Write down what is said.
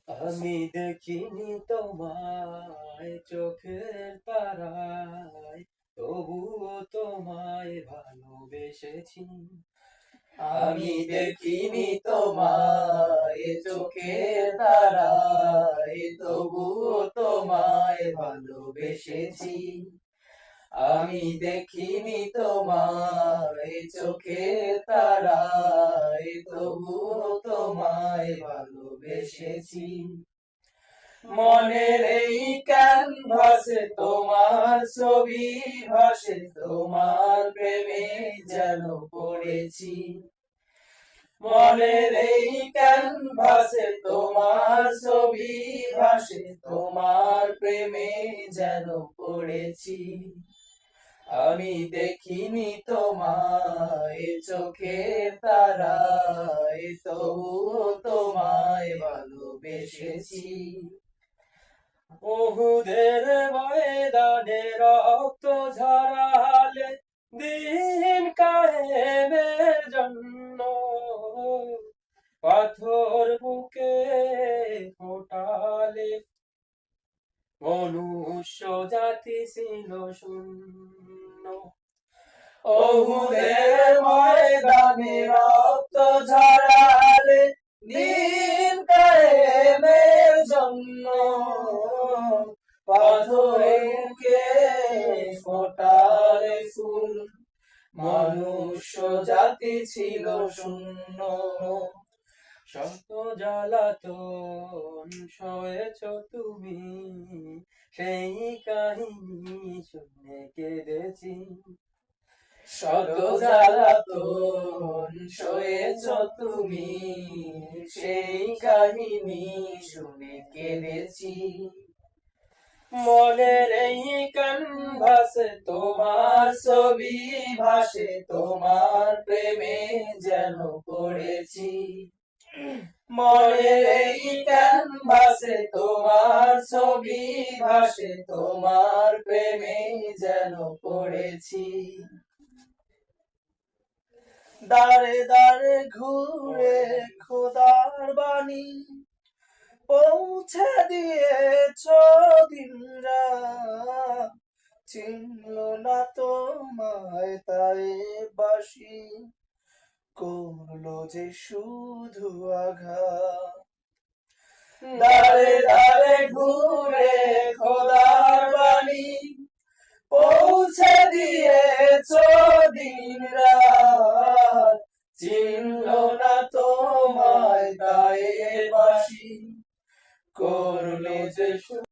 আমি দেখিনি তোমায় চোখের তারায়, তবুও তোমায় ভালোবেসেছি। আমি দেখিনি তোমায় চোখের তারায়, তবুও তোমায় ভালোবেসেছি। আমি দেখিনি তোমায় চোখের তারায়, তবুও তোমায় ভালোবেসেছি। মনের এই ক্যানভাসে তোমার ছবি ভাসে, তোমার প্রেমে যেন পড়েছি। মনের এই ক্যানভাসে তোমার ছবি ভাসে, তোমার প্রেমে যেন পড়েছি। আমি দেখিনি তোমায় চোখের তারায়, তবুও তোমায় ভালোবেসেছি। উহুদের ময়দানে রক্ত ঝরালে, দিন কায়েমের জন্য পাথর বুকে ফোটালে, মনুষ্য জাতি ছিল শূন্য। উহুদের ময়দানে রক্ত ঝরালে, দিন কায়েমের জন্য পাথরকে ফোটালে ফুল, মনুষ্য জাতি ছিল শূন্য। শত জ্বালাতন সয়েছ তুমি, সেই কাহিনী শুনে কেঁদেছি। শত জ্বালাতন সয়েছ তুমি, সেই কাহিনী শুনে কেঁদেছি। মনের এই ক্যানভাসে তোমার ছবি ভাসে, তোমার প্রেমে যেন পড়েছি। মনের এই ক্যানভাসে তোমার ছবি ভাসে, তোমার প্রেমে যেন পড়েছি। দাঁড়ে দাঁড়ে ঘুরে খোদার বাণী পৌঁছে দিয়েছ দিনরা, চিনল না তোমায় তাই বাসি, করলো যে শুধু আঘাত। দাঁড়ে দাঁড়ে ঘুরে খোদার বাণী পৌঁছে দিয়েছ দিনরাত, চিনল না তোমায় তাই বাসি, করলো যে